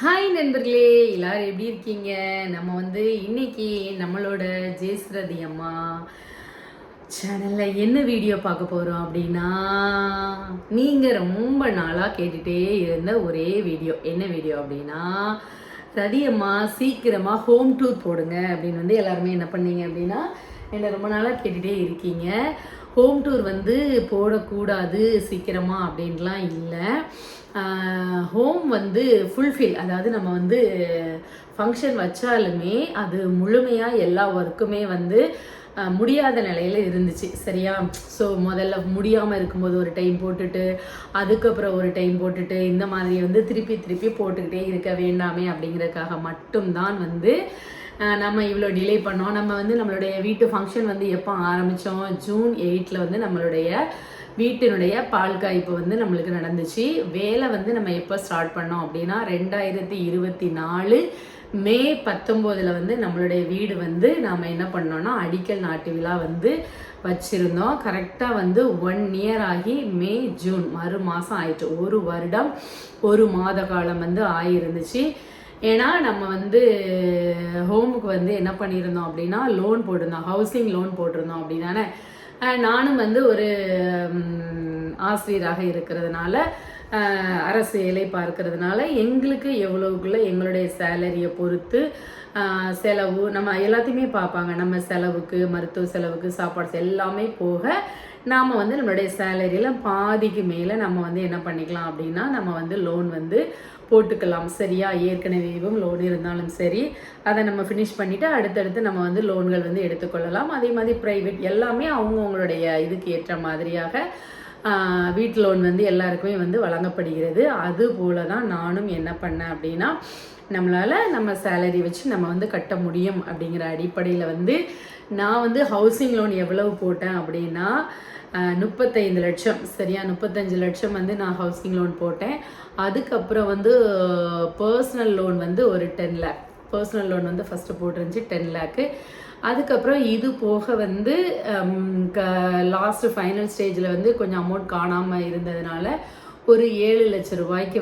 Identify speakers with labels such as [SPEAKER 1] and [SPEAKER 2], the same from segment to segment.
[SPEAKER 1] Hi நண்பர்களே, எல்லாரும் எப்படி இருக்கீங்க? நம்ம இன்னைக்கு நம்மளோட ஜெயஸ்ரதி அம்மா சேனல்ல என்ன வீடியோ பார்க்க போறோம் அப்படின்னா, நீங்க ரொம்ப நாளா கேட்டுட்டே இருந்த ஒரே வீடியோ. என்ன வீடியோ அப்படின்னா, ரதி அம்மா சீக்கிரமா ஹோம் டூர் போடுங்க அப்படின்னு எல்லாருமே என்ன பண்ணீங்க அப்படின்னா, என்ன ரொம்ப நாளா கேட்டுட்டே இருக்கீங்க. ஹோம் டூர் போடக்கூடாது சீக்கிரமா அப்படின்லாம் இல்லை. ஹோம் ஃபுல்ஃபில், அதாவது நம்ம ஃபங்க்ஷன் வச்சாலுமே அது முழுமையாக எல்லா ஒர்க்குமே முடியாத நிலையில் இருந்துச்சு. சரியா? ஸோ முதல்ல முடியாமல் இருக்கும்போது ஒரு டைம் போட்டுட்டு, அதுக்கப்புறம் ஒரு டைம் போட்டுட்டு, இந்த மாதிரி திருப்பி திருப்பி போட்டுக்கிட்டே இருக்க வேண்டாமே அப்படிங்கிறதுக்காக மட்டும்தான் நம்ம இவ்வளோ டிலே பண்ணோம். நம்ம நம்மளுடைய வீட்டு ஃபங்க்ஷன் எப்போ ஆரம்பித்தோம்? ஜூன் 8 நம்மளுடைய வீட்டினுடைய பால் காய்ப்பு நம்மளுக்கு நடந்துச்சு. வேலை நம்ம எப்போ ஸ்டார்ட் பண்ணோம் அப்படின்னா 2024 மே 19 நம்மளுடைய வீடு நாம் என்ன பண்ணோம்னா அடிக்கல் நாட்டு விழா வச்சுருந்தோம். கரெக்டாக 1 இயர் ஆகி மே ஜூன் மறு மாதம் ஆயிடுச்சு. 1 வருடம் 1 மாத காலம் ஆயிருந்துச்சு. ஏன்னா நம்ம ஹோமுக்கு என்ன பண்ணியிருந்தோம் அப்படின்னா லோன் போட்டிருந்தோம், ஹவுசிங் லோன் போட்டிருந்தோம் அப்படின்னானே. நானும் ஒரு ஆசிரியராக இருக்கிறதுனால, அரசு வேலை பார்க்கறதுனால எங்களுக்கு எவ்வளவுக்குள்ள எங்களுடைய சேலரியை பொறுத்து செலவு நம்ம எல்லாத்தையுமே பார்ப்பாங்க. நம்ம செலவுக்கு, மருத்துவ செலவுக்கு, சாப்பாடு எல்லாமே போக நாம் நம்மளுடைய சேலரியில் பாதிக்கு மேலே நம்ம என்ன பண்ணிக்கலாம் அப்படின்னா நம்ம லோன் போட்டுக்கலாம். சரியா? ஏற்கனவேவும் லோன் இருந்தாலும் சரி, அதை நம்ம ஃபினிஷ் பண்ணிவிட்டு அடுத்தடுத்து நம்ம லோன்கள் எடுத்துக்கொள்ளலாம். அதே மாதிரி ப்ரைவேட் எல்லாமே அவங்கவுங்களுடைய இதுக்கு ஏற்ற மாதிரியாக வீட்டு லோன் எல்லாருக்குமே வழங்கப்படுகிறது. அது போல தான் நானும் என்ன பண்ணேன் அப்படின்னா, நம்மளால் நம்ம சேலரி வச்சு நம்ம கட்ட முடியும் அப்படிங்கிற அடிப்படையில் நான் ஹவுசிங் லோன் எவ்வளவு போட்டேன் அப்படின்னா 35 லட்சம். சரியா? 35 லட்சம் நான் ஹவுசிங் லோன் போட்டேன். அதுக்கப்புறம் பர்சனல் லோன் ஒரு 10 லேக். பர்சனல் லோன் ஃபஸ்ட்டு போட்டுருந்துச்சு 10 லேக்கு. அதுக்கப்புறம் இது போக லாஸ்ட்டு ஃபைனல் ஸ்டேஜில் கொஞ்சம் அமௌண்ட் காணாமல் இருந்ததுனால ஒரு 7 லட்சம் ரூபாய்க்கு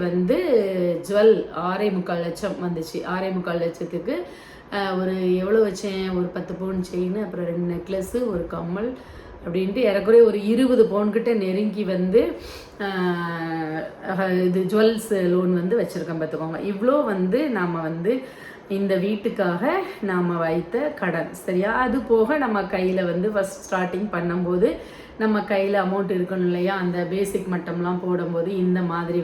[SPEAKER 1] ஜுவல் 6.25 லட்சம் வந்துச்சு. 6.25 லட்சத்துக்கு ஒரு எவ்வளோ வச்சேன்? ஒரு 10 பவுன் செயின், அப்புறம் 2 நெக்லஸ்ஸு, ஒரு கம்மல் அப்படின்ட்டு ஏறக்குறைய ஒரு 20 பவுன்கிட்ட நெருங்கி இது ஜுவல்ஸ் லோன் வச்சுருக்கேன். பார்த்துக்கோங்க. இவ்வளோ நாம் இந்த வீட்டுக்காக நாம் வைத்த கடன். சரியா? அது போக நம்ம கையில் ஃபஸ்ட் ஸ்டார்டிங் பண்ணும்போது நம்ம கையில் அமௌண்ட் இருக்கணும் இல்லையா? அந்த பேசிக் மட்டம்லாம் போடும்போது இந்த மாதிரி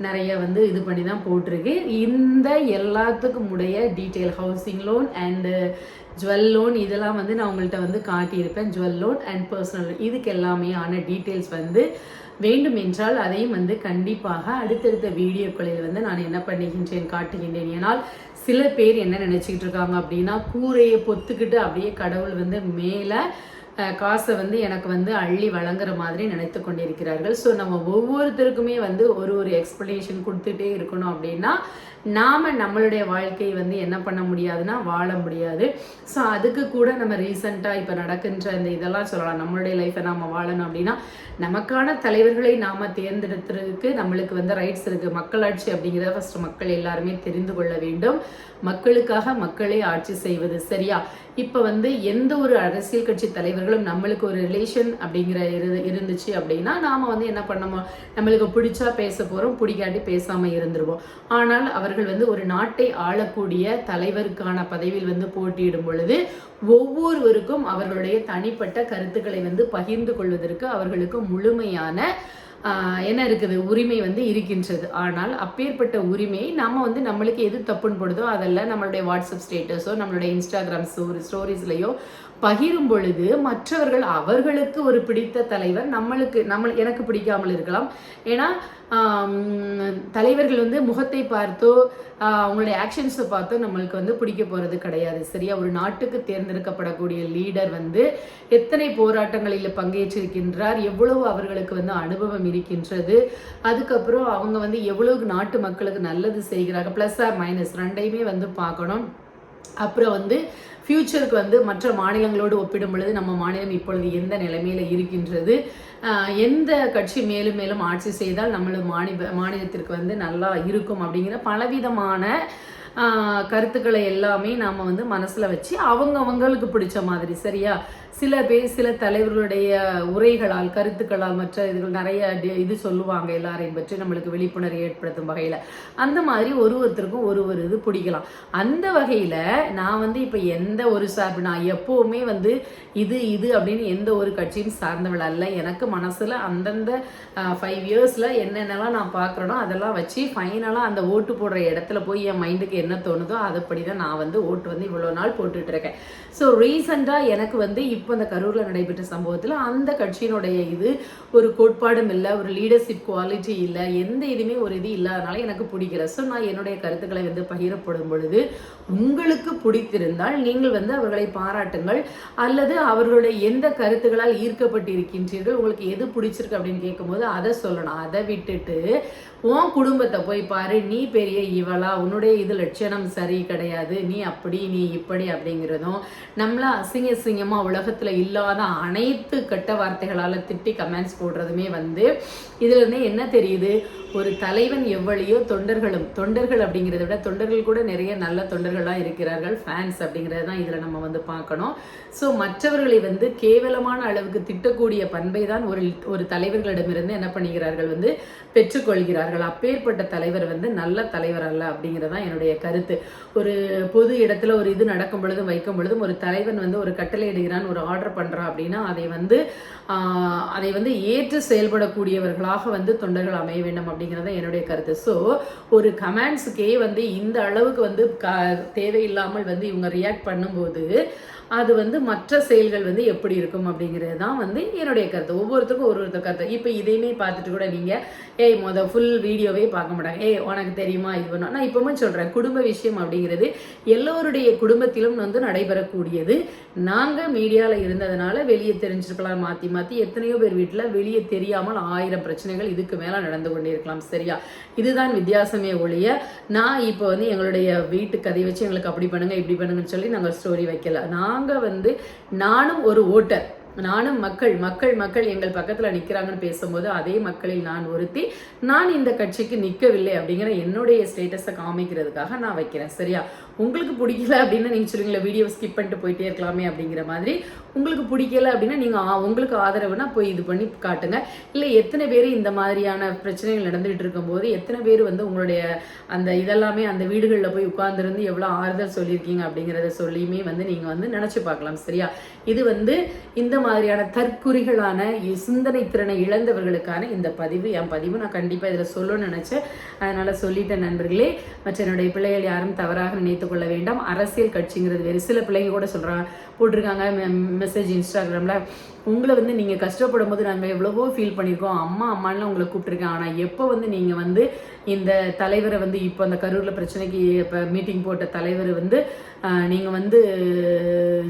[SPEAKER 1] நிறைய இது பண்ணி தான் போட்டிருக்கு. இந்த எல்லாத்துக்கும் உடைய detail housing loan and jewel loan இதெல்லாம் நான் உங்கள்கிட்ட காட்டியிருப்பேன். Jewel loan and personal loan இதுக்கு எல்லாமே ஆன டீட்டெயில்ஸ் வேண்டும் என்றால் அதையும் கண்டிப்பாக அடுத்தடுத்த வீடியோக்களில் நான் என்ன பண்ணுகின்றேன், காட்டுகின்றேன். ஏன்னால் சில பேர் என்ன நினச்சிக்கிட்டு இருக்காங்க அப்படின்னா, கூரையை பொத்துக்கிட்டு அப்படியே கடவுள் மேலே காசை எனக்கு அள்ளி வழங்குற மாதிரி நினைத்து கொண்டிருக்கிறார்கள். ஸோ நம்ம ஒவ்வொருத்தருக்குமே ஒரு எக்ஸ்பிளனேஷன் கொடுத்துட்டே இருக்கணும் அப்படின்னா நாம் நம்மளுடைய வாழ்க்கையை என்ன பண்ண முடியாதுன்னா வாழ முடியாது. ஸோ அதுக்கு கூட நம்ம ரீசெண்டாக இப்போ நடக்கின்ற இந்த இதெல்லாம் சொல்லலாம். நம்மளுடைய லைஃப்பை நாம் வாழணும் அப்படின்னா நமக்கான தலைவர்களை நாம் தேர்ந்தெடுத்துறதுக்கு நம்மளுக்கு ரைட்ஸ் இருக்குது. மக்களாட்சி அப்படிங்கிறத ஃபஸ்ட்டு மக்கள் எல்லாருமே தெரிந்து கொள்ள வேண்டும். மக்களுக்காக மக்களை ஆட்சி செய்வது. சரியா? இப்போ எந்த ஒரு அரசியல் கட்சி தலைவர்களும் நம்மளுக்கு ஒரு ரிலேஷன் அப்படிங்கிற இருந்துச்சு அப்படின்னா நாம் என்ன பண்ணோமோ, நம்மளுக்கு பிடிச்சா பேச போகிறோம், பிடிக்காட்டி பேசாமல் இருந்துருவோம். ஆனால் அவர்கள் ஒரு நாட்டை ஆளக்கூடிய தலைவருக்கான பதவியில் போட்டியிடும் பொழுது ஒவ்வொருவருக்கும் அவர்களுடைய தனிப்பட்ட கருத்துக்களை பகிர்ந்து கொள்வதற்கு அவர்களுக்கு முழுமையான என்ன இருக்குது, உரிமை இருக்கின்றது. ஆனால் அப்பேற்பட்ட உரிமையை நம்ம நம்மளுக்கு எது தப்புன்னு போடுதோ அதெல்லாம் நம்மளுடைய வாட்ஸ்அப் ஸ்டேட்டஸோ நம்மளுடைய இன்ஸ்டாகிராம் ஸ்டோரிஸ்லையோ பகிரும் பொழுது மற்றவர்கள் அவர்களுக்கு ஒரு பிடித்த தலைவர் எனக்கு பிடிக்காமல் இருக்கலாம். ஏன்னா தலைவர்கள் முகத்தை பார்த்தோ அவங்களுடைய ஆக்ஷன்ஸை பார்த்தோ நம்மளுக்கு பிடிக்க போகிறது கிடையாது. சரியா? ஒரு நாட்டுக்கு தேர்ந்தெடுக்கப்படக்கூடிய லீடர் எத்தனை போராட்டங்களில் பங்கேற்றிருக்கின்றார், எவ்வளவு அவர்களுக்கு அனுபவம் இருக்கின்றது, அதுக்கப்புறம் அவங்க எவ்வளவு நாட்டு மக்களுக்கு நல்லது செய்கிறாங்க, ப்ளஸ் ஆர் மைனஸ் ரெண்டையுமே பார்க்கணும். அப்புறம் வந்து ஃப்யூச்சருக்கு வந்து மற்ற மாநிலங்களோடு ஒப்பிடும் பொழுது நம்ம மாநிலம் இப்பொழுது எந்த நிலைமையில இருக்கின்றது, எந்த கட்சி மேலும் மேலும் ஆட்சி செய்தால் நம்மளோட மாநிலத்திற்கு வந்து நல்லா இருக்கும் அப்படிங்கிற பலவிதமான கருத்துக்களை எல்லாமே நாம் வந்து மனசில் வச்சு அவங்களுக்கு பிடிச்ச மாதிரி சரியா சில தலைவர்களுடைய உரைகளால் கருத்துக்களால் மற்ற இதுகள் நிறைய இது சொல்லுவாங்க எல்லாரையும் பற்றி நம்மளுக்கு விழிப்புணர்வு ஏற்படுத்தும் வகையில் அந்த மாதிரி ஒருத்தருக்கும் ஒரு இது பிடிக்கலாம். அந்த வகையில் நான் வந்து இப்போ எந்த ஒரு சார்பு நான் எப்போவுமே வந்து இது அப்படின்னு எந்த ஒரு கட்சியும் சார்ந்தவள் அல்ல. எனக்கு மனசில் அந்தந்த 5 இயர்ஸில் என்னென்னலாம் நான் பார்க்குறேனோ அதெல்லாம் வச்சு ஃபைனலாக அந்த ஓட்டு போடுற இடத்துல போய் என் மைண்டுக்கு என்ன தோணுதோ அதுபடி தான் நான் வந்து ஓட்டு வந்து இவ்வளோ நாள் போட்டுட்ருக்கேன். ஸோ ரீசெண்டாக எனக்கு வந்து இப்போ இந்த கரூரில் நடைபெற்ற சம்பவத்தில் அந்த கட்சியினுடைய இது ஒரு கோட்பாடும் இல்லை, ஒரு லீடர்ஷிப் குவாலிட்டி இல்லை, எந்த இதுவுமே ஒரு இது இல்லாதனால எனக்கு பிடிக்கல. ஸோ நான் என்னுடைய கருத்துக்களை வந்து பகிரப்படும் பொழுது உங்களுக்கு பிடித்திருந்தால் நீங்கள் வந்து அவர்களை பாராட்டுங்கள், அல்லது அவர்களுடைய எந்த கருத்துக்களால் ஈர்க்கப்பட்டிருக்கின்றீர்கள், உங்களுக்கு எது பிடிச்சிருக்கு அப்படின்னு கேட்கும்போது அதை சொல்லணும். அதை விட்டுட்டு உன் குடும்பத்தை போய் பாரு, நீ பெரிய இவளா, உன்னுடைய இது லட்சணம் சரி கிடையாது, நீ அப்படி நீ இப்படி அப்படிங்கிறதும் நம்மள அசிங்கமா உலகத்துல இல்லாத அனைத்து கெட்ட வார்த்தைகளால திட்டி கமெண்ட்ஸ் போடுறதுமே வந்து இதுல இருந்தே என்ன தெரியுது, ஒரு தலைவன் எவ்வளியோ தொண்டர்கள் அப்படிங்கிறத விட தொண்டர்கள் கூட நிறைய நல்ல தொண்டர்களாக இருக்கிறார்கள், ஃபேன்ஸ் அப்படிங்கிறது தான் இதில் நம்ம வந்து பார்க்கணும். ஸோ மற்றவர்களை வந்து கேவலமான அளவுக்கு திட்டக்கூடிய பண்பை தான் ஒரு தலைவர்களிடமிருந்து என்ன பண்ணுகிறார்கள் வந்து பெற்றுக்கொள்கிறார்கள். அப்பேற்பட்ட தலைவர் வந்து நல்ல தலைவர் அல்ல அப்படிங்கிறதான் என்னுடைய கருத்து. ஒரு பொது இடத்துல ஒரு இது நடக்கும் பொழுதும் வைக்கும் பொழுதும் ஒரு தலைவன் வந்து ஒரு கட்டளை இடுகிறான், ஒரு ஆர்டர் பண்ணுறான் அப்படின்னா அதை வந்து ஏற்று செயல்படக்கூடியவர்களாக வந்து தொண்டர்கள் அமைய வேண்டும் அப்படிங்கிறத என்னுடைய கருத்து. ஸோ ஒரு கமெண்ட்ஸுக்கே வந்து இந்த அளவுக்கு வந்து தேவையில்லாமல் வந்து இவங்க ரியாக்ட் பண்ணும்போது அது வந்து மற்ற செயல்கள் வந்து எப்படி இருக்கும் அப்படிங்கிறது தான் வந்து என்னுடைய கருத்து. ஒவ்வொருத்தருக்கும் ஒருத்தர் கருத்து. இப்போ இதையுமே பார்த்துட்டு கூட நீங்கள் ஃபுல் வீடியோவே பார்க்க மாட்டாங்க, உனக்கு தெரியுமா இது பண்ணோம். நான் இப்போவுமே சொல்கிறேன், குடும்ப விஷயம் அப்படிங்கிறது எல்லோருடைய குடும்பத்திலும் வந்து நடைபெறக்கூடியது. நாங்கள் மீடியாவில் இருந்ததுனால வெளியே தெரிஞ்சிருக்கலாம், மாற்றி எத்தனையோ பேர் வீட்டில் வெளியே தெரியாமல் 1000 பிரச்சனைகள் இதுக்கு மேலே நடந்து கொண்டே இருக்கலாம். சரியா, இதுதான் வித்தியாசமே ஒழிய நான் இப்போ வந்து எங்களுடைய வீட்டு கதை வச்சு எங்களுக்கு அப்படி பண்ணுங்க இப்படி பண்ணுங்கன்னு சொல்லி நாங்கள் ஸ்டோரி வைக்கல. நாங்கள் வந்து நானும் ஒரு ஓட்டர், நானும் மக்கள் எங்கள் பக்கத்தில் நிற்கிறாங்கன்னு பேசும்போது அதே மக்களில் நான் ஒருத்தி, நான் இந்த கட்சிக்கு நிற்கவில்லை அப்படிங்கிற என்னுடைய ஸ்டேட்டஸை காமிக்கிறதுக்காக நான் வைக்கிறேன். சரியா, உங்களுக்கு பிடிக்கல அப்படின்னா நீங்கள் சொல்லுவீங்களா வீடியோ ஸ்கிப் பண்ணிட்டு போயிட்டே இருக்கலாமே அப்படிங்கிற மாதிரி. உங்களுக்கு பிடிக்கல அப்படின்னா நீங்கள் உங்களுக்கு ஆதரவுனா போய் இது பண்ணி காட்டுங்க. இல்லை எத்தனை பேர் இந்த மாதிரியான பிரச்சனைகள் நடந்துகிட்டு இருக்கும்போது எத்தனை பேர் வந்து உங்களுடைய அந்த இதெல்லாமே அந்த வீடுகளில் போய் உட்கார்ந்துருந்து எவ்வளோ ஆறுதல் சொல்லியிருக்கீங்க அப்படிங்கிறத சொல்லியுமே வந்து நீங்கள் வந்து நினச்சி பார்க்கலாம். சரியா, இது வந்து இந்த மாதிரியான தற்குறிகளான சிந்தனை திறனை இழந்தவர்களுக்கான இந்த பதிவு, என் பதிவு நான் கண்டிப்பாக இதில் சொல்லணும்னு நினச்சேன், அதனால் சொல்லிட்டேன். நண்பர்களே, மற்ற என்னுடைய பிள்ளைகள் யாரும் தவறாக நினைத்து கொள்ள வேண்டாம். அரசியல் கட்சிங்கிறது வேறு. சில பிள்ளைங்க கூட போட்டிருக்காங்க மெசேஜ் இன்ஸ்டாகிராமில், உங்களை வந்து நீங்கள் கஷ்டப்படும் போது நாங்கள் எவ்வளவோ ஃபீல் பண்ணியிருக்கோம், அம்மான்னு உங்களை கூப்பிட்டுருக்கேன், ஆனால் எப்போ வந்து நீங்கள் வந்து இந்த தலைவரை வந்து இப்போ அந்த கரூரில் பிரச்சனைக்கு இப்போ மீட்டிங் போட்ட தலைவர் வந்து நீங்கள் வந்து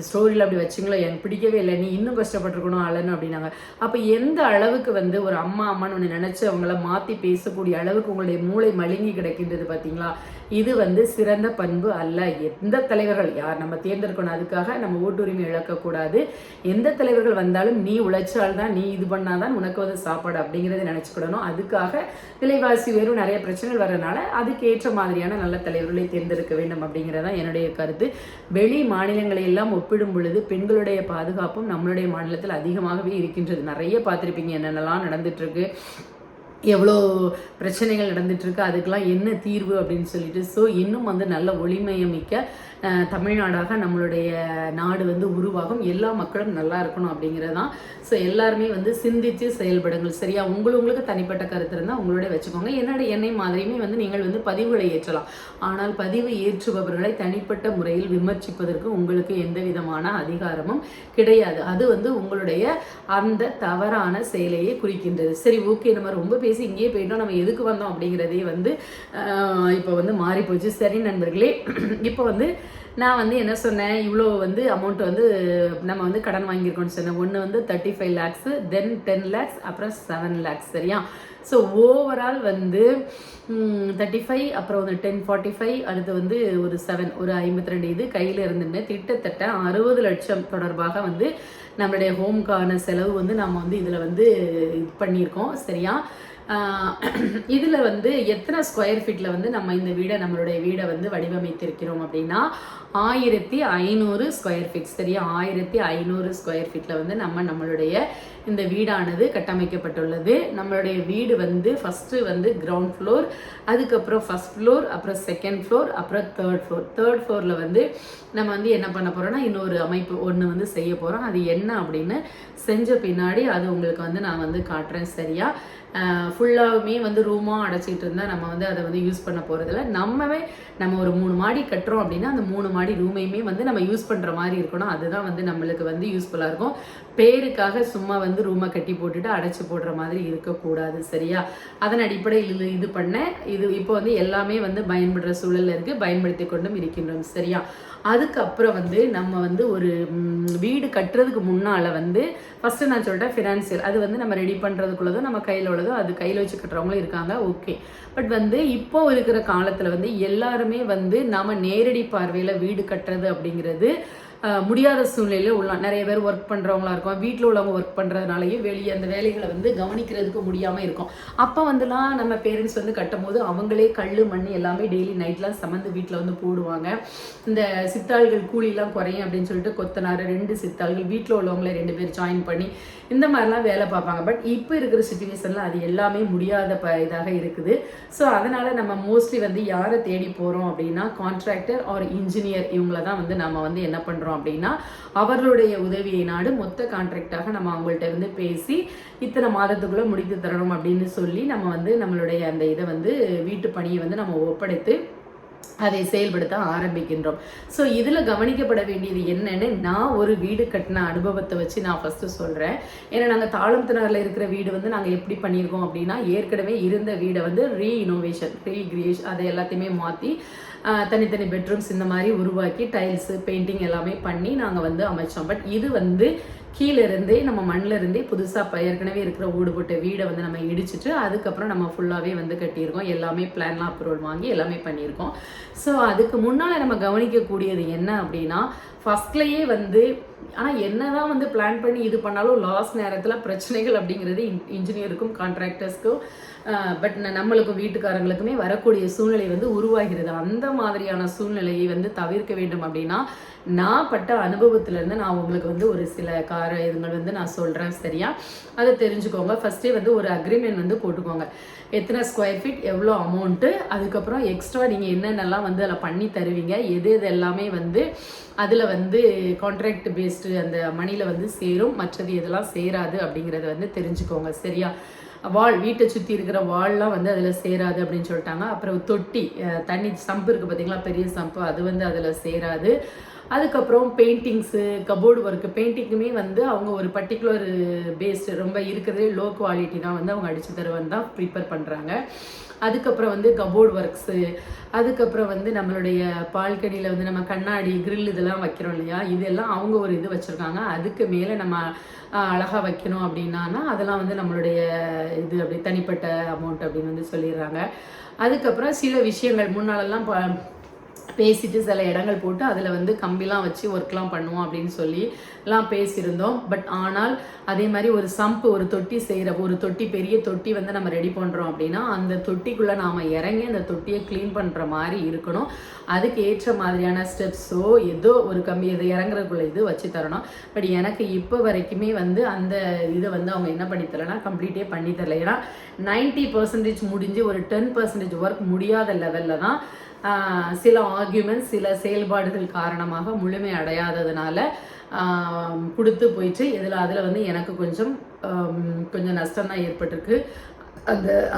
[SPEAKER 1] ஸ்டோரியில் அப்படி வச்சிங்களோ எனக்கு பிடிக்கவே இல்லை, நீ இன்னும் கஷ்டப்பட்டுருக்கணும் அழன்னு அப்படின்னாங்க. அப்போ எந்த அளவுக்கு வந்து ஒரு அம்மான்னு ஒன்று நினச்சி அவங்கள மாற்றி பேசக்கூடிய அளவுக்கு உங்களுடைய மூளை மழுங்கி கிடைக்கின்றது பார்த்தீங்களா? இது வந்து சிறந்த பண்பு அல்ல. எந்த தலைவர்கள் யார் நம்ம தேர்ந்தெடுக்கணும், அதுக்காக நம்ம ஓட்டுரிமை இழக்கக்கூடாது. எந்த தலைவர்கள் வந்தாலும் நீ உழைச்சால் தான், நீ இது பண்ணாதான் உனக்கு வந்து சாப்பாடு அப்படிங்கிறத நினச்சிக்கிடணும். அதுக்காக விலைவாசி உயர்வு நிறைய பிரச்சனைகள் வர்றதுனால அதுக்கு ஏற்ற மாதிரியான நல்ல தலைவர்களை தேர்ந்தெடுக்க வேண்டும் அப்படிங்கிறதான் என்னுடைய கருத்து. வெளி மாநிலங்களை எல்லாம் ஒப்பிடும் பொழுது பெண்களுடைய பாதுகாப்பும் நம்மளுடைய மாநிலத்தில் அதிகமாகவே இருக்கின்றது. நிறைய பார்த்துருப்பீங்க என்னென்னலாம் நடந்துட்டு இருக்கு, எவ்வளோ பிரச்சனைகள் நடந்துட்டுருக்கு, அதுக்கெல்லாம் என்ன தீர்வு அப்படின்னு சொல்லிட்டு. ஸோ இன்னும் வந்து நல்ல ஒளிமயமிக்க தமிழ்நாடாக நம்மளுடைய நாடு வந்து உருவாகும். எல்லா மக்களும் நல்லா இருக்கணும் அப்படிங்கிறது தான். ஸோ எல்லாருமே வந்து சிந்தித்து செயல்படுங்கள். சரியா, உங்களுக்கு தனிப்பட்ட கருத்து இருந்தால் உங்களோட வச்சுக்கோங்க. என்னை மாதிரியுமே வந்து நீங்கள் வந்து பதிவுகளை ஏற்றலாம். ஆனால் பதிவு ஏற்றுபவர்களை தனிப்பட்ட முறையில் விமர்சிப்பதற்கு உங்களுக்கு எந்த விதமான அதிகாரமும் கிடையாது. அது வந்து உங்களுடைய அந்த தவறான செயலையே குறிக்கின்றது. சரி, ஓகே, நம்ம ரொம்ப பேசி இங்கேயே போயிட்டோம், நம்ம எதுக்கு வந்தோம் அப்படிங்கிறதே வந்து இப்போ வந்து மாறி போச்சு. சரி நண்பர்களே, இப்போ வந்து நான் வந்து என்ன சொன்னேன், இவ்வளோ வந்து அமௌண்ட் வந்து நம்ம வந்து கடன் வாங்கியிருக்கோம்னு சொன்னேன். ஒன்று வந்து 35 lakhs, தென் 10 lakhs, அப்புறம் 7 lakhs. சரியா? ஸோ ஓவரால் வந்து 35, அப்புறம் வந்து 1045, அடுத்து வந்து ஒரு 7, ஒரு 52 இது கையில் இருந்துன்னு கிட்டத்தட்ட 60 லட்சம் தொடர்பாக வந்து நம்மளுடைய ஹோம்க்கான செலவு வந்து நம்ம வந்து இதில் வந்து இது பண்ணியிருக்கோம். சரியா? இதில் வந்து எத்தனை ஸ்கொயர் ஃபீட்டில் வந்து நம்ம இந்த வீடை, நம்மளுடைய வீடை வந்து வடிவமைத்திருக்கிறோம் அப்படின்னா 1500 ஸ்கொயர் ஃபீட். சரியா? 1500 ஸ்கொயர் ஃபீட்டில் வந்து நம்மளுடைய இந்த வீடானது கட்டமைக்கப்பட்டுள்ளது. நம்மளுடைய வீடு வந்து ஃபஸ்ட்டு வந்து கிரவுண்ட் ஃப்ளோர், அதுக்கப்புறம் ஃபஸ்ட் ஃப்ளோர், அப்புறம் செகண்ட் ஃப்ளோர், அப்புறம் தேர்ட் ஃப்ளோர். தேர்ட் ஃப்ளோரில் வந்து நம்ம வந்து என்ன பண்ண போகிறோம்னா இன்னொரு அமைப்பு ஒன்று வந்து செய்ய போகிறோம். அது என்ன அப்படின்னு செஞ்ச பின்னாடி அது உங்களுக்கு வந்து நான் வந்து காட்டுறேன். சரியா? ஃபுல்லாகவுமே வந்து ரூமாக அடைச்சிட்டு இருந்தால் நம்ம வந்து அதை வந்து யூஸ் பண்ண போகிறதில்ல. நம்ம ஒரு 3 மாடி கட்டுறோம் அப்படின்னா அந்த 3 மாடி ரூமையுமே வந்து நம்ம யூஸ் பண்ணுற மாதிரி இருக்கணும். அதுதான் வந்து நம்மளுக்கு வந்து யூஸ்ஃபுல்லாக இருக்கும். பேருக்காக சும்மா வந்து ரூமை கட்டி போட்டுட்டு அடைச்சி போடுற மாதிரி இருக்கக்கூடாது. சரியா? அதன் அடிப்படையில் இது பண்ணேன். இது இப்போ வந்து எல்லாமே வந்து பயன்படுற சூழலில் இருக்குது, பயன்படுத்தி கொண்டும் இருக்கின்றோம். சரியா? அதுக்கப்புறம் வந்து நம்ம வந்து ஒரு வீடு கட்டுறதுக்கு முன்னால் வந்து ஃபஸ்ட்டு நான் சொல்லிட்டேன் ஃபினான்சியல், அது வந்து நம்ம ரெடி பண்ணுறதுக்குள்ளதோ நம்ம கையில் உள்ளதோ அது கையில் வச்சு கட்டுறவங்களும் இருக்காங்க. ஓகே. பட் வந்து இப்போ இருக்கிற காலத்தில் வந்து எல்லாருமே வந்து நம்ம நேரடி பார்வையில் வீடு கட்டுறது அப்படிங்கிறது முடியாத சூழ்நிலையில் உள்ள நிறைய பேர் ஒர்க் பண்ணுறவங்களா இருக்கும். வீட்டில் உள்ளவங்க ஒர்க் பண்ணுறதுனாலையும் வெளியே அந்த வேலைகளை வந்து கவனிக்கிறதுக்கு முடியாமல் இருக்கும். அப்போ வந்துலாம் நம்ம பேரண்ட்ஸ் வந்து கட்டும் போது அவங்களே கல் மண் எல்லாமே டெய்லி நைட்லாம் சமந்து வீட்டில் வந்து போடுவாங்க. இந்த சித்தாள்கள் கூலிலாம் குறையும் அப்படின்னு சொல்லிட்டு கொத்தனார் 2 சித்தாள்கள் வீட்டில் உள்ளவங்களே 2 பேர் ஜாயின் பண்ணி இந்த மாதிரிலாம் வேலை பார்ப்பாங்க. பட் இப்போ இருக்கிற சுச்சுவேஷனில் அது எல்லாமே முடியாத இதாக இருக்குது. ஸோ அதனால் நம்ம மோஸ்ட்லி வந்து யாரை தேடி போகிறோம் அப்படின்னா கான்ட்ராக்டர் ஆர் இன்ஜினியர், இவங்கள தான் வந்து நம்ம வந்து என்ன பண்ணுறோம் அப்படின்னா அவர்களுடைய உதவியை நாடு மொத்த கான்ட்ராக்டாக நம்ம அவங்கள்ட்ட இருந்து பேசி இத்தனை மாதத்துக்குள்ளே முடித்து தரணும் அப்படின்னு சொல்லி நம்ம வந்து நம்மளுடைய அந்த இதை வந்து வீட்டு பணியை வந்து நம்ம ஒப்படைத்து அதை செயல்படுத்த ஆரம்பிக்கின்றோம். ஸோ இதில் கவனிக்கப்பட வேண்டியது என்னன்னு நான் ஒரு வீடு கட்டின அனுபவத்தை வச்சு நான் ஃபஸ்ட்டு சொல்கிறேன். ஏன்னா நாங்கள் தாளம்தினாரில் இருக்கிற வீடு வந்து நாங்கள் எப்படி பண்ணியிருக்கோம் அப்படின்னா ஏற்கனவே இருந்த வீடை வந்து ரீக்ரியேஷன் அதை எல்லாத்தையுமே மாற்றி தனித்தனி பெட்ரூம்ஸ் இந்த மாதிரி உருவாக்கி டைல்ஸு பெயிண்டிங் எல்லாமே பண்ணி நாங்கள் வந்து அமைச்சோம். பட் இது வந்து கீழே இருந்தே நம்ம மண்ணில் இருந்தே புதுசாக ஏற்கனவே இருக்கிற ஓடு போட்ட வீடை வந்து நம்ம இடிச்சிட்டு அதுக்கப்புறம் நம்ம ஃபுல்லாகவே வந்து கட்டியிருக்கோம். எல்லாமே பிளான்லாம் அப்ரூவல் வாங்கி எல்லாமே பண்ணியிருக்கோம். ஸோ அதுக்கு முன்னால் நம்ம கவனிக்கக்கூடியது என்ன அப்படின்னா ஃபஸ்ட்லேயே வந்து ஆனால் என்னதான் வந்து பிளான் பண்ணி இது பண்ணாலும் லாஸ்ட் நேரத்தில் பிரச்சனைகள் அப்படிங்கிறது இன்ஜினியருக்கும் கான்ட்ராக்டர்ஸ்க்கும் பட் நம்மளுக்கும் வீட்டுக்காரங்களுக்குமே வரக்கூடிய சூழ்நிலை வந்து உருவாகிறது. அந்த மாதிரியான சூழ்நிலையை வந்து தவிர்க்க வேண்டும் அப்படின்னா நான் பட்ட அனுபவத்திலேருந்து நான் உங்களுக்கு வந்து ஒரு சில இதுங்கள் வந்து நான் சொல்கிறேன். சரியா? அதை தெரிஞ்சுக்கோங்க. ஃபஸ்ட்டே வந்து ஒரு அக்ரிமெண்ட் வந்து போட்டுக்கோங்க. எத்தனை ஸ்கொயர் ஃபீட், எவ்வளோ அமௌண்ட்டு, அதுக்கப்புறம் எக்ஸ்ட்ரா நீங்கள் என்னென்னலாம் வந்து அதில் பண்ணி தருவீங்க, எது எல்லாமே வந்து அதில் வந்து கான்ட்ராக்ட் பேஸ்டு அந்த மணியில் வந்து சேரும், மற்றது எதெல்லாம் சேராது அப்படிங்கிறத வந்து தெரிஞ்சுக்கோங்க. சரியா? வீட்டை சுற்றி இருக்கிற வால்லாம் வந்து அதில் சேராது அப்படின்னு சொல்லிட்டாங்க. அப்புறம் தொட்டி தண்ணி சம்பு இருக்குது பார்த்தீங்களா, பெரிய சம்பு, அது வந்து அதில் சேராது. அதுக்கப்புறம் பெயிண்டிங்ஸு, கபோர்டு ஒர்க்கு, பெயிண்டிங்குமே வந்து அவங்க ஒரு பர்டிகுலர் பேஸ்டு ரொம்ப இருக்கிறதே லோ குவாலிட்டி தான் வந்து அவங்க அடித்து தருவான்னு தான் ப்ரிப்பேர் பண்ணுறாங்க. அதுக்கப்புறம் வந்து கபோர்டு ஒர்க்ஸு, அதுக்கப்புறம் வந்து நம்மளுடைய பால்கனியில் வந்து நம்ம கண்ணாடி கிரில் இதெல்லாம் வைக்கிறோம் இல்லையா, இதெல்லாம் அவங்க ஒரு இது வச்சுருக்காங்க. அதுக்கு மேலே நம்ம அழகாக வைக்கணும் அப்படின்னா அதெல்லாம் வந்து நம்மளுடைய இது அப்படி தனிப்பட்ட அமௌண்ட் அப்படின்னு வந்து சொல்லிடுறாங்க. அதுக்கப்புறம் சில விஷயங்கள் முன்னாலெல்லாம் பேசிட்டு சில இடங்கள் போட்டு அதில் வந்து கம்பிலாம் வச்சு ஒர்க்லாம் பண்ணுவோம் அப்படின்னு சொல்லிலாம் பேசியிருந்தோம். பட் ஆனால் அதே மாதிரி ஒரு சம்பு, ஒரு தொட்டி செய்கிற ஒரு தொட்டி, பெரிய தொட்டி வந்து நம்ம ரெடி பண்ணுறோம் அப்படின்னா அந்த தொட்டிக்குள்ளே நாம் இறங்கி அந்த தொட்டியை க்ளீன் பண்ணுற மாதிரி இருக்கணும். அதுக்கு ஏற்ற மாதிரியான ஸ்டெப்ஸோ ஏதோ ஒரு கம்பி இதை இறங்குறதுக்குள்ள இது வச்சு தரணும். பட் எனக்கு இப்போ வரைக்குமே வந்து அந்த இதை வந்து அவங்க என்ன பண்ணி தரலைன்னா கம்ப்ளீட்டே பண்ணி தரல. ஏன்னா 90% முடிஞ்சு ஒரு 10% ஒர்க் முடியாத லெவலில் தான் சில ஆர்கியூமெண்ட்ஸ், சில செயல்பாடுகள் காரணமாக முழுமை அடையாததுனால கொடுத்து போயிட்டு அதில் வந்து எனக்கு கொஞ்சம் நஷ்டம் தான் ஏற்பட்டிருக்கு.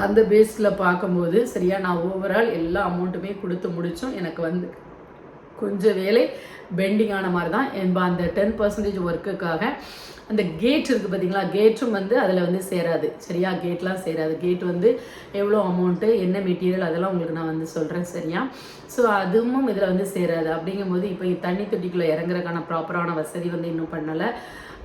[SPEAKER 1] அந்த பேஸில் பார்க்கும்போது சரியா நான் ஓவரால் எல்லா அமௌண்ட்டுமே கொடுத்து முடித்தோம். எனக்கு வந்து கொஞ்சம் வேலை பெண்டிங் ஆன மாதிரி தான். அந்த 10% ஒர்க்குக்காக அந்த கேட் இருக்குது பார்த்தீங்களா, கேட்டும் வந்து அதில் வந்து சேராது. சரியா, கேட்லாம் சேராது. கேட் வந்து எவ்வளோ அமௌண்ட்டு, என்ன மெட்டீரியல், அதெல்லாம் உங்களுக்கு நான் வந்து சொல்கிறேன். சரியா, ஸோ அதுவும் இதில் வந்து சேராது. அப்படிங்கும்போது இப்போ தண்ணி தொட்டிக்குள்ளே இறங்குறதுக்கான ப்ராப்பரான வசதி வந்து இன்னும் பண்ணலை.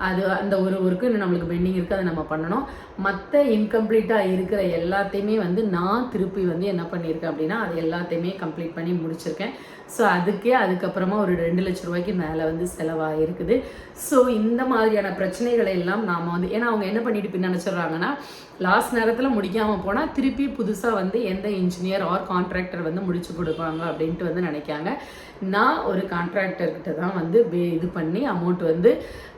[SPEAKER 1] அது அந்த ஒரு ஒர்க்கு இன்னும் நம்மளுக்கு பெண்டிங் இருக்குது, அதை நம்ம பண்ணணும். மற்ற இன்கம்ப்ளீட்டாக இருக்கிற எல்லாத்தையுமே வந்து நான் திருப்பி வந்து என்ன பண்ணியிருக்கேன் அப்படின்னா அது எல்லாத்தையுமே கம்ப்ளீட் பண்ணி முடிச்சிருக்கேன். ஸோ அதுக்கப்புறமா ஒரு 2 லட்ச ரூபாய்க்கு மேலே வந்து செலவாக இருக்குது. ஸோ இந்த மாதிரியான பிரச்சனைகளை எல்லாம் நாம் வந்து, ஏன்னா அவங்க என்ன பண்ணிட்டு நினச்சிட்றாங்கன்னா லாஸ்ட் நேரத்தில் முடிக்காமல் போனால் திருப்பி புதுசாக வந்து எந்த இன்ஜினியர் ஆர் கான்ட்ராக்டர் வந்து முடிச்சு கொடுப்பாங்க அப்படின்ட்டு வந்து நினைக்காங்க. நான் ஒரு கான்ட்ராக்டர்கிட்ட தான் வந்து இது பண்ணி அமௌண்ட் வந்து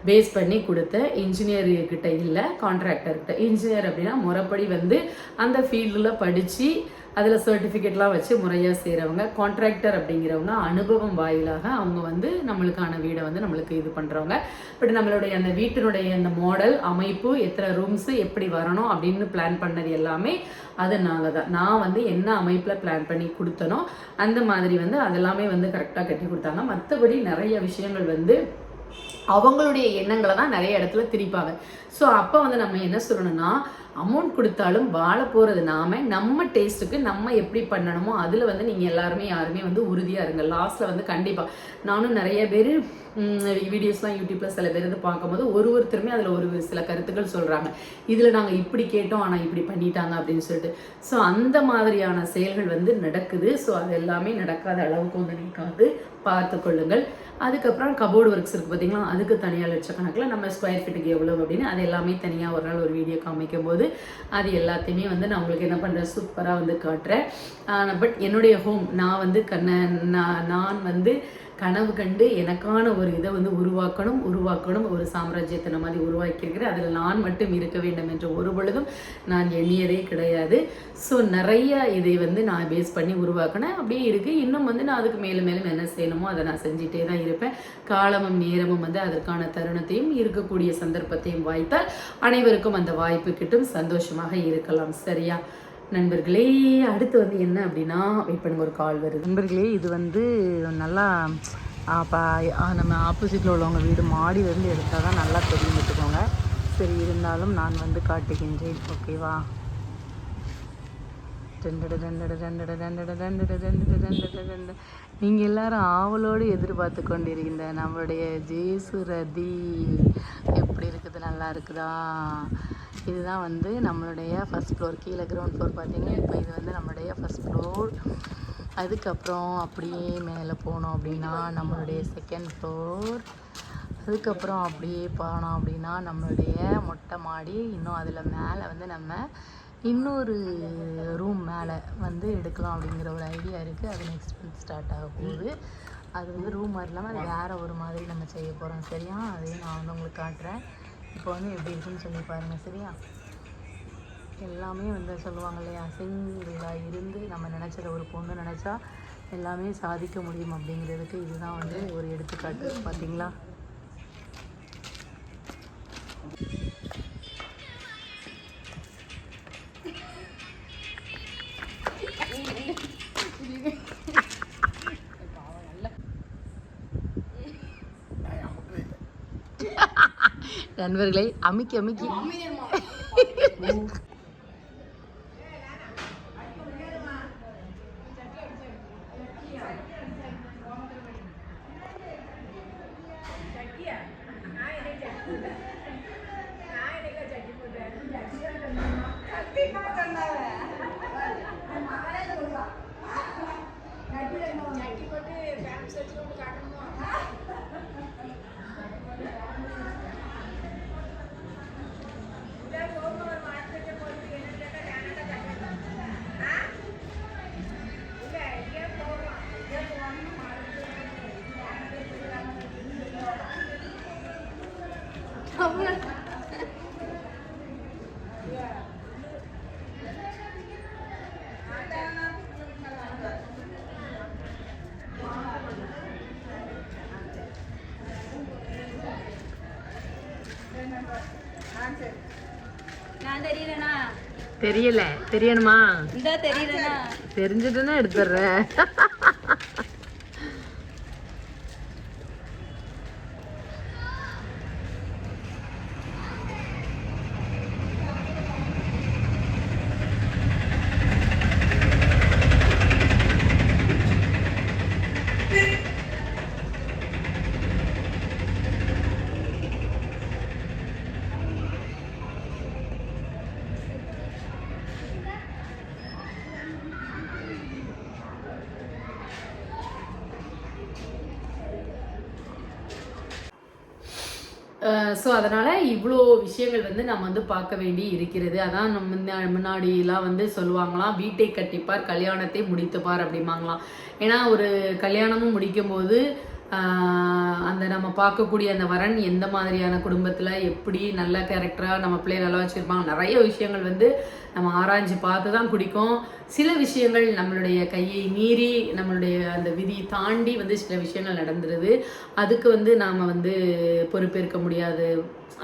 [SPEAKER 1] பேஸ் பண்ணி கொடுத்தேன். இன்ஜினியர்கிட்ட இல்லை, கான்ட்ராக்டர்கிட்ட. இன்ஜினியர் அப்படின்னா முறைப்படி வந்து அந்த ஃபீல்டில் படித்து அதில் சர்டிஃபிகேட்லாம் வச்சு முறையாக செய்கிறவங்க. கான்ட்ராக்டர் அப்படிங்கிறவங்க அனுபவம் வாயிலாக அவங்க வந்து நம்மளுக்கான வீடை வந்து நம்மளுக்கு இது பண்ணுறவங்க. பட் நம்மளுடைய அந்த வீட்டினுடைய அந்த மாடல் அமைப்பு, எத்தனை ரூம்ஸு எப்படி வரணும் அப்படின்னு பிளான் பண்ணது எல்லாமே அது நாங்கள் தான். நான் வந்து என்ன அமைப்பில் பிளான் பண்ணி கொடுத்தனோ அந்த மாதிரி வந்து அதெல்லாமே வந்து கரெக்டாக கட்டி கொடுத்தாங்க. மற்றபடி நிறைய விஷயங்கள் வந்து அவங்களுடைய எண்ணங்களை தான் நிறைய இடத்துல திரிப்பாங்க. ஸோ அப்போ வந்து நம்ம என்ன சொல்லணும்னா, அமௌண்ட் கொடுத்தாலும் வாழ போகிறது நம்ம டேஸ்ட்டுக்கு நம்ம எப்படி பண்ணணுமோ அதில் வந்து நீங்கள் எல்லாருமே யாருமே வந்து உறுதியாக இருங்க. லாஸ்ட்டில் வந்து கண்டிப்பாக நானும் நிறைய பேர் வீடியோஸ்லாம் யூடியூப்பில் சில பேர் வந்து பார்க்கும்போது ஒருத்தருமே அதில் ஒரு சில கருத்துக்கள் சொல்கிறாங்க. இதில் நாங்கள் இப்படி கேட்டோம் ஆனால் இப்படி பண்ணிட்டாங்க அப்படின்னு சொல்லிட்டு. ஸோ அந்த மாதிரியான செயல்கள் வந்து நடக்குது. ஸோ அது எல்லாமே நடக்காத அளவுக்கு வந்து நீக்காது பார்த்து கொள்ளுங்கள். அதுக்கப்புறம் கபோர்டு ஒர்க்ஸ் இருக்குது பார்த்தீங்களா, அதுக்கு தனியாக லட்சக்கணக்கில் நம்ம ஸ்கொயர் ஃபீட்டுக்கு எவ்வளோ அப்படின்னு அது எல்லாமே தனியாக ஒரு நாள் ஒரு வீடியோ காமிக்கும் போது அது எல்லாத்தையுமே வந்து நான் உங்களுக்கு என்ன பண்ணுறேன் சூப்பராக வந்து காட்டுறேன். பட் என்னுடைய ஹோம் நான் வந்து நான் வந்து கனவு கண்டு எனக்கான ஒரு இதை வந்து உருவாக்கணும் ஒரு சாம்ராஜ்யத்தை நான் மாதிரி உருவாக்கியிருக்கிறேன். அதில் நான் மட்டும் இருக்க வேண்டும் என்ற ஒரு பொழுதும் நான் எண்ணியதே கிடையாது. ஸோ நிறைய இதை வந்து நான் பேஸ் பண்ணி உருவாக்கினேன். அப்படியே இருக்குது. இன்னும் வந்து நான் அதுக்கு மேலும் மேலும் என்ன செய்யணுமோ அதை நான் செஞ்சிட்டே தான் இருப்பேன். காலமும் நேரமும் வந்து அதற்கான தருணத்தையும் இருக்கக்கூடிய சந்தர்ப்பத்தையும் வாய்த்தால் அனைவருக்கும் அந்த வாய்ப்பு கிட்டும். சந்தோஷமாக இருக்கலாம். சரியா நண்பர்களே, அடுத்து வந்து என்ன அப்படின்னா, வெயிட் பண்ணுங்க, ஒரு கால் வருது. நண்பர்களே, இது வந்து நல்லா நம்ம ஆப்போசிட்டில் உள்ளவங்க வீடு மாடி வந்து எடுத்தால் தான் நல்லா தெரியும் வச்சுக்கோங்க. சரி, இருந்தாலும் நான் வந்து காட்டுகின்றேன். ஓகேவா? நீங்கள் எல்லாரும் ஆவலோடு எதிர்பார்த்து கொண்டிருக்கின்ற நம்மளுடைய ஜேசுரதி எப்படி இருக்குது, நல்லா இருக்குதா? இதுதான் வந்து நம்மளுடைய ஃபஸ்ட் ஃப்ளோர். கீழே கிரவுண்ட் ஃப்ளோர் பார்த்தீங்கன்னா, இப்போ இது வந்து நம்மளுடைய ஃபஸ்ட் ஃப்ளோர். அதுக்கப்புறம் அப்படியே மேலே போனோம் அப்படின்னா நம்மளுடைய செகண்ட் ஃப்ளோர். அதுக்கப்புறம் அப்படியே போனோம் அப்படின்னா நம்மளுடைய மொட்டை மாடி. இன்னும் அதில் மேலே வந்து நம்ம இன்னொரு ரூம் மேலே வந்து எடுக்கலாம் அப்படிங்கிற ஒரு ஐடியா இருக்குது. அது நெக்ஸ்ட் மந்த் ஸ்டார்ட் ஆக போகுது. அது வந்து ரூம் மாதிரி இல்லாமல் அது வேறு ஒரு மாதிரி நம்ம செய்ய போகிறோம். சரியா, அதையும் நான் வந்து உங்களுக்கு காட்டுறேன். இப்போ வந்து எப்படி இருக்குன்னு சொல்லி பாருங்கள். சரியா, எல்லாமே வந்து சொல்லுவாங்க இல்லையா, சிங்கிளாக இருந்து நம்ம நினச்சதை ஒரு பொண்ணு நினச்சா எல்லாமே சாதிக்க முடியும் அப்படிங்கிறதுக்கு இதுதான் வந்து ஒரு எடுத்துக்காட்டு. பார்த்தீங்களா? நண்பர்களை அமுக்கி தெரியல, தெரியணுமா? தெரிஞ்சதுன்னா எடுத்துடுறேன். ஸோ அதனால் இவ்வளோ விஷயங்கள் வந்து நம்ம வந்து பார்க்க வேண்டி இருக்கிறது. அதான் நம்ம முன்னாடிலாம் வந்து சொல்லுவாங்களாம், வீட்டை கட்டிப்பார் கல்யாணத்தை முடித்துப்பார் அப்படிம்பாங்களாம். ஏன்னா ஒரு கல்யாணமும் முடிக்கும் போது அந்த நம்ம பார்க்கக்கூடிய அந்த வரன் எந்த மாதிரியான குடும்பத்தில் எப்படி நல்ல கேரக்டராக நம்ம பிள்ளைய நல்லா வச்சுருப்பாங்க, நிறைய விஷயங்கள் வந்து நம்ம ஆராய்ஞ்சு பார்த்து தான் குடிக்கும். சில விஷயங்கள் நம்மளுடைய கையை மீறி நம்மளுடைய அந்த விதி தாண்டி வந்து சில விஷயங்கள் நடந்துருது. அதுக்கு வந்து நாம் வந்து பொறுப்பேற்க முடியாது.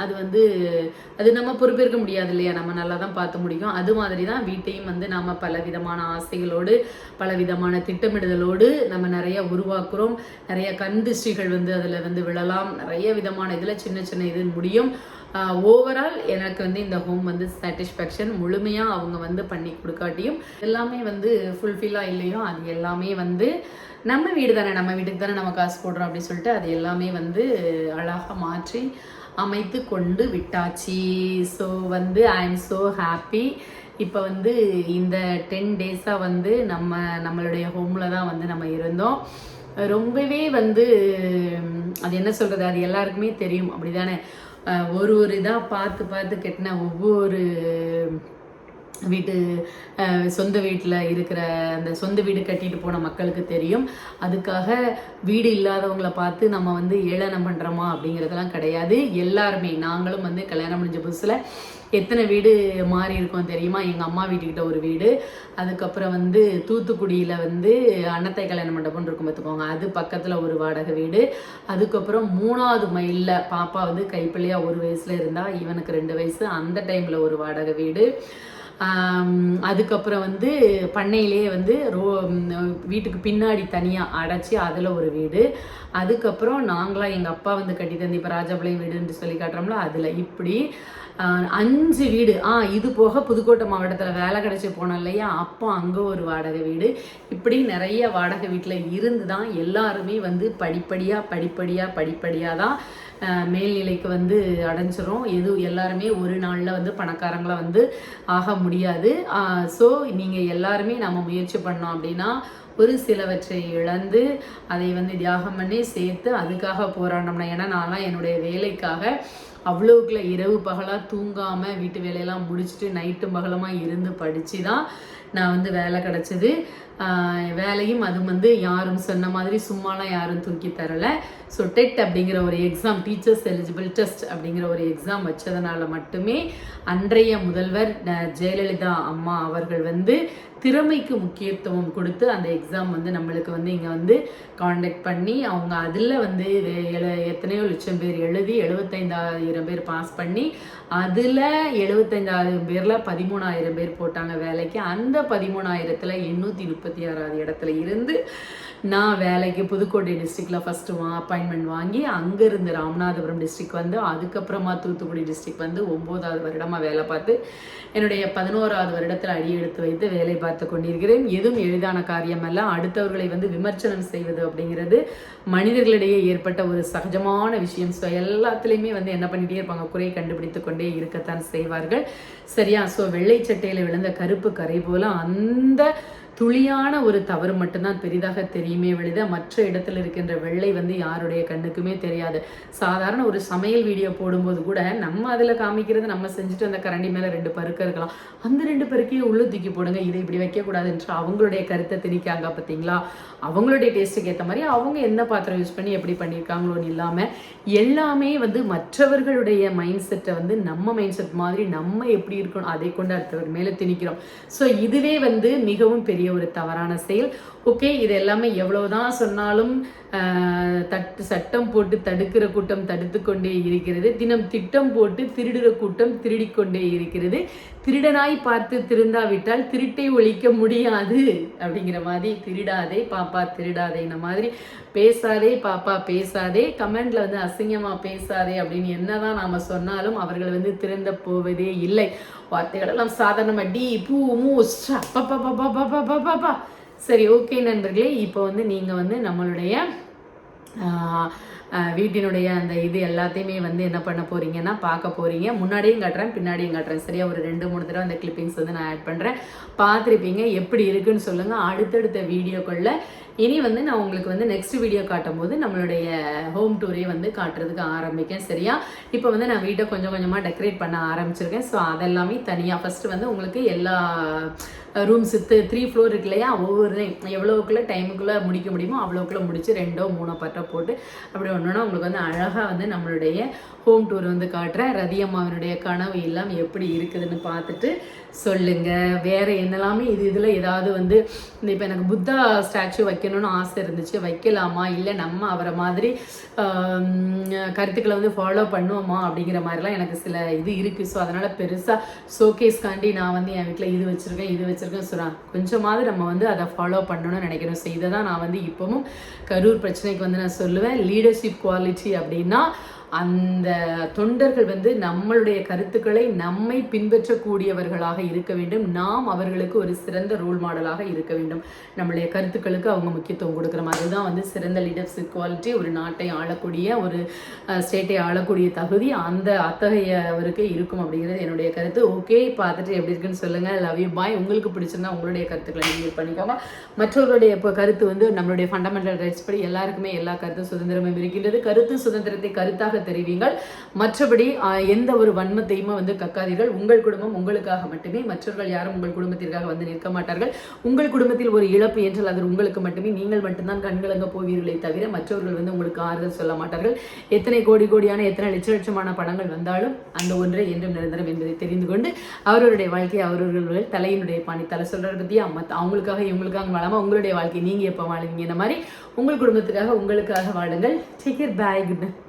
[SPEAKER 1] அது வந்து அது நம்ம பொறுப்பேற்க முடியாது இல்லையா, நம்ம நல்லா தான் பார்த்து முடிக்கும். அது மாதிரி தான் வீட்டையும் வந்து நாம் பல விதமான ஆசைகளோடு பல விதமான திட்டமிடுதலோடு நம்ம நிறைய உருவாக்குறோம். நிறைய கண் திருஷ்டிகள் வந்து அதில் வந்து விழலாம். நிறைய விதமான இதில் சின்ன சின்ன இது முடியும். ஓவரால் எனக்கு வந்து இந்த ஹோம் வந்து சாட்டிஸ்ஃபேக்ஷன். முழுமையாக அவங்க வந்து பண்ணி கொடுக்காட்டியும் எல்லாமே வந்து ஃபுல்ஃபில்லாக இல்லையோ அது எல்லாமே வந்து நம்ம வீடு தானே, நம்ம வீட்டுக்கு தானே நம்ம காசு போடுறோம் அப்படின்னு சொல்லிட்டு அது எல்லாமே வந்து அழகாக மாற்றி அமைத்து கொண்டு விட்டாச்சு. ஸோ வந்து ஐ எம் ஸோ ஹாப்பி. இப்போ வந்து இந்த 10 டேஸாக வந்து நம்மளுடைய ஹோமில் தான் வந்து நம்ம இருந்தோம். ரொம்பவே வந்து அது என்ன சொல்கிறது, அது எல்லாருக்குமே தெரியும் அப்படி தானே. ஒரு இதாக பார்த்து பார்த்து கட்டின ஒவ்வொரு வீட்டு சொந்த வீட்டில் இருக்கிற அந்த சொந்த வீடு கட்டிட்டு போன மக்களுக்கு தெரியும். அதுக்காக வீடு இல்லாதவங்களை பார்த்து நம்ம வந்து ஏளனம் பண்ணுறோமா அப்படிங்கிறதெல்லாம் கிடையாது. எல்லாருமே நாங்களும் வந்து கல்யாணம் முடிஞ்ச புதுசில் எத்தனை வீடு மாறி இருக்கோம் தெரியுமா. எங்கள் அம்மா வீட்டுக்கிட்ட ஒரு வீடு, அதுக்கப்புறம் வந்து தூத்துக்குடியில் வந்து அன்னத்தை கல்யாண மண்டபம்னு இருக்கும் பார்த்துக்கோங்க, அது பக்கத்தில் ஒரு வாடகை வீடு. அதுக்கப்புறம் 3வது மைலில் பாப்பா வந்து கைப்பிள்ளையாக 1 வயசில் இருந்தால், இவனுக்கு 2 வயசு, அந்த டைமில் ஒரு வாடகை வீடு. அதுக்கப்புறம் வந்து பண்ணையிலேயே வந்து வீட்டுக்கு பின்னாடி தனியாக அடைச்சி அதில் ஒரு வீடு. அதுக்கப்புறம் நாங்களாம் எங்கள் அப்பா வந்து கட்டி தந்து இப்போ ராஜபாளையம் வீடுன்னு சொல்லி காட்டுறோம்ல அதில், இப்படி 5 வீடு. இது போக புதுக்கோட்டை மாவட்டத்தில் வேலை கிடச்சி போனோம் இல்லையா, அப்போ அங்கே ஒரு வாடகை வீடு. இப்படி நிறைய வாடகை வீட்டில் இருந்து தான் எல்லாருமே வந்து படிப்படியாக தான் மேல்நிலைக்கு வந்து அடைஞ்சிரும். எல்லாருமே ஒரு நாளில் வந்து பணக்காரங்களாக வந்து ஆக முடியாது. ஸோ நீங்கள் எல்லாருமே நம்ம முயற்சி பண்ணோம் அப்படின்னா ஒரு சிலவற்றை இழந்து அதை வந்து தியாகம் பண்ணி சேர்த்து அதுக்காக போராடணும்னா, ஏன்னா நான்லாம் என்னுடைய வேலைக்காக அவ்வளோக்குள்ள இரவு பகலாக தூங்காமல் வீட்டு வேலையெல்லாம் முடிச்சுட்டு நைட்டும் பகலமாக இருந்து படித்து தான் நான் வந்து வேலை கிடச்சிது. வேலையும் அது வந்து யாரும் சொன்ன மாதிரி சும்மாலாம் யாரும் தூக்கி தரலை. ஸோ டெட் அப்படிங்கிற ஒரு எக்ஸாம், டீச்சர்ஸ் எலிஜிபிள் டெஸ்ட் அப்படிங்கிற ஒரு எக்ஸாம் வச்சதுனால மட்டுமே அன்றைய முதல்வர் ஜெயலலிதா அம்மா அவர்கள் வந்து திறமைக்கு முக்கியத்துவம் கொடுத்து அந்த எக்ஸாம் வந்து நம்மளுக்கு வந்து இங்கே வந்து காண்டக்ட் பண்ணி அவங்க அதில் வந்து எத்தனையோ லட்சம் பேர் எழுதி 75,000 பேர் பாஸ் பண்ணி அதில் 75,000 பேரில் 13,000 பேர் போட்டாங்க வேலைக்கு. அந்த 13,000ல் 836வது இடத்துல இருந்து நான் வேலைக்கு புதுக்கோட்டை டிஸ்ட்ரிக்டில் ஃபஸ்ட்டு அப்பாயின்மெண்ட் வாங்கி அங்கேருந்து ராமநாதபுரம் டிஸ்ட்ரிக் வந்து அதுக்கப்புறமா தூத்துக்குடி டிஸ்ட்ரிக் வந்து 9வது வருடமாக வேலை பார்த்து என்னுடைய 11வது வருடத்தில் அடி எடுத்து வைத்து வேலை பார்த்து கொண்டிருக்கிறேன். எதுவும் எளிதான காரியம் அல்ல. அடுத்தவர்களை வந்து விமர்சனம் செய்வது அப்படிங்கிறது மனிதர்களிடையே ஏற்பட்ட ஒரு சகஜமான விஷயம். ஸோ எல்லாத்துலேயுமே வந்து என்ன பண்ணிகிட்டே இருப்பாங்க, குறை கண்டுபிடித்து கொண்டே இருக்கத்தான் செய்வார்கள். சரியா? ஸோ வெள்ளை சட்டையில் விழுந்த கருப்பு கரை போல அந்த துளியான ஒரு தவறு மட்டும்தான் பெரிதாக தெரியுமே விழுத மற்ற இடத்துல இருக்கின்ற வெள்ளை வந்து யாருடைய கண்ணுக்குமே தெரியாது. சாதாரண ஒரு சமையல் வீடியோ போடும்போது கூட நம்ம அதில் காமிக்கிறது நம்ம செஞ்சுட்டு அந்த கரண்டி மேலே 2 பருக்க இருக்கலாம், அந்த 2 பருக்கையும் உள்ள தூக்கி போடுங்க, இதை இப்படி வைக்கக்கூடாது என்று அவங்களுடைய கருத்தை திணிக்காங்க. பார்த்தீங்களா? அவங்களுடைய டேஸ்ட்டுக்கு ஏற்ற மாதிரி அவங்க எந்த பாத்திரம் யூஸ் பண்ணி எப்படி பண்ணியிருக்காங்களோன்னு இல்லாமல் எல்லாமே வந்து மற்றவர்களுடைய மைண்ட் செட்டை வந்து நம்ம மைண்ட் செட் மாதிரி நம்ம எப்படி இருக்கணும் அதை கொண்டு அடுத்தவர் மேலே திணிக்கிறோம். ஸோ இதுவே வந்து மிகவும் பெரிய ஒரு தவறான செயல். ஓகே, இது எல்லாமே எவ்வளவுதான் சொன்னாலும் சட்டம் போட்டு தடுக்கிற கூட்டம் தடுத்து கொண்டே இருக்கிறது. தினம் திட்டம் போட்டு திருடுற கூட்டம் திருடிக்கொண்டே இருக்கிறது. திருடனாய் பார்த்து திருந்தாவிட்டால் திருட்டை ஒழிக்க முடியாது அப்படிங்கிற மாதிரி திருடாதே பாப்பா திருடாதே, இந்த மாதிரி பேசாதே பாப்பா பேசாதே, கமெண்ட்ல வந்து அசிங்கமா பேசாதே அப்படின்னு என்னதான் நாம சொன்னாலும் அவர்கள் வந்து திருந்த போவதே இல்லை. வார்த்தைகளெல்லாம் சாதாரணமா டி பூ மூ சரி. ஓகே நண்பர்களே, இப்போ வந்து நீங்கள் வந்து நம்மளுடைய வீட்டினுடைய அந்த இது எல்லாத்தையுமே வந்து என்ன பண்ண போகிறீங்கன்னா பார்க்க போகிறீங்க. முன்னாடியும் காட்டுறேன், பின்னாடியும் காட்டுறேன். சரியா ஒரு 2-3 தடவை அந்த கிளிப்பிங்ஸ் வந்து நான் ஆட் பண்ணுறேன். பார்த்துருப்பீங்க. எப்படி இருக்குன்னு சொல்லுங்கள். அடுத்தடுத்த வீடியோக்குள்ள இனி வந்து நான் உங்களுக்கு வந்து நெக்ஸ்ட் வீடியோ காட்டும் போது நம்மளுடைய ஹோம் டூரே வந்து காட்டுறதுக்கு ஆரம்பிக்கேன். சரியா? இப்போ வந்து நான் வீட்டை கொஞ்சம் கொஞ்சமாக டெக்கரேட் பண்ண ஆரம்பிச்சிருக்கேன். ஸோ அதெல்லாமே தனியாக ஃபஸ்ட்டு வந்து உங்களுக்கு எல்லா ரூம்ஸ் 3 ஃப்ளோர் இருக்கு இல்லையா, ஒவ்வொரு எவ்வளோக்குள்ளே டைமுக்குள்ளே முடிக்க முடியுமோ அவ்வளோக்குள்ளே முடிச்சு 2-3 பட்டை போட்டு அப்படி ஒன்றுனா உங்களுக்கு வந்து அழகாக வந்து நம்மளுடைய ஹோம் டூர் வந்து காட்டுறேன். ரதி அம்மாவினுடைய கனவு எல்லாம் எப்படி இருக்குதுன்னு பார்த்துட்டு சொல்லுங்கள். வேறு என்னெல்லாமே இதில் ஏதாவது வந்து இப்போ எனக்கு புத்தா ஸ்டாச்சு வைக்கணும்னு ஆசை இருந்துச்சு, வைக்கலாமா இல்லை நம்ம அவரை மாதிரி கருத்துக்களை வந்து ஃபாலோ பண்ணுவோமா அப்படிங்கிற மாதிரிலாம் எனக்கு சில இது இருக்குது. ஸோ அதனால் பெருசாக ஷோகேஸ்காண்டி நான் வந்து என் வீட்டில் இது வச்சுருக்கேன் சொல்கிறேன். கொஞ்சமாவது நம்ம வந்து அதை ஃபாலோ பண்ணணும்னு நினைக்கிறேன். ஸோ இதை தான் நான் வந்து இப்போவும் கரூர் பிரச்சனைக்கு வந்து நான் சொல்லுவேன். லீடர்ஷிப் குவாலிட்டி அப்படின்னா அந்த தொண்டர்கள் வந்து நம்மளுடைய கருத்துக்களை நம்மை பின்பற்றக்கூடியவர்களாக இருக்க வேண்டும். நாம் அவர்களுக்கு ஒரு சிறந்த ரோல் மாடலாக இருக்க வேண்டும். நம்மளுடைய கருத்துக்களுக்கு அவங்க முக்கியத்துவம் கொடுக்குற மாதிரி தான் வந்து சிறந்த லீடர்ஷிப் குவாலிட்டி. ஒரு நாட்டை ஆளக்கூடிய, ஒரு ஸ்டேட்டை ஆளக்கூடிய தகுதி அந்த அத்தகையவருக்கு இருக்கும் அப்படிங்கிறது என்னுடைய கருத்து. ஓகே, பார்த்துட்டு எப்படி இருக்குன்னு சொல்லுங்கள். லவ் யூ, பாய். உங்களுக்கு பிடிச்சிருந்தா உங்களுடைய கருத்துக்களை நீங்கள் பண்ணிக்கோங்க. மற்றவர்களுடைய இப்போ கருத்து வந்து நம்மளுடைய ஃபண்டமெண்டல் ரைட்ஸ் படி எல்லாருக்குமே எல்லா கருத்து சுதந்திரமும் இருக்கின்றது. கருத்து சுதந்திரத்தை கருத்தாக தெரிவிங்கள். மற்றபடி எந்த ஒரு வன்மத்தையுமே வந்து கக்காதீர்கள். உங்கள் குடும்பம் உங்களுக்காக மட்டுமே. மற்றவர்கள் யாரும் உங்கள் குடும்பத்திற்காக வந்து நிற்க மாட்டார்கள். உங்கள் குடும்பத்தில் ஒரு இழப்பு என்றால் அது உங்களுக்கு மட்டுமே. நீங்கள் மட்டும்தான் கண்கலங்க போவீர்களே தவிர மற்றவர்கள் வந்து உங்களுக்கு ஆறுதல் சொல்ல மாட்டார்கள். எத்தனை கோடியான எத்தனை லட்சமான பணங்கள் வந்தாலும் அந்த ஒன்றை என்றும் நிரந்தரம் என்பதை தெரிந்து கொண்டு அவர்களுடைய வாழ்க்கையை அவர்கள் தலையினுடைய பாணி தலை சொல்ற பத்தியா அவங்களுக்காக இவங்களுக்காக வாழாம உங்களுடைய வாழ்க்கையை நீங்க எப்ப வாழுவீங்க இந்த மாதிரி உங்கள் குடும்பத்துக்காக உங்களுக்காக வாழுங்கள். Take care, bye, good night.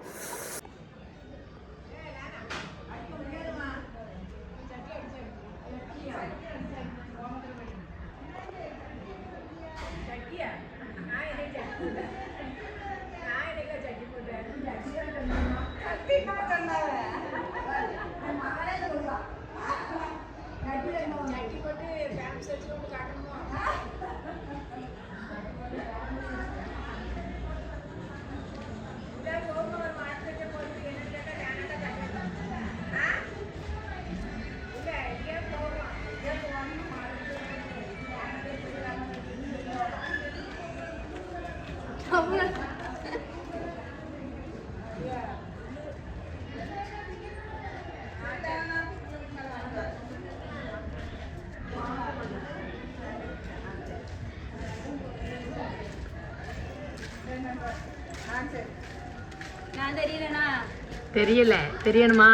[SPEAKER 1] தெரியல, தெரியணுமா?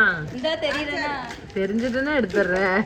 [SPEAKER 1] தெரிஞ்சுட்டுன்னா எடுத்துடுறேன்.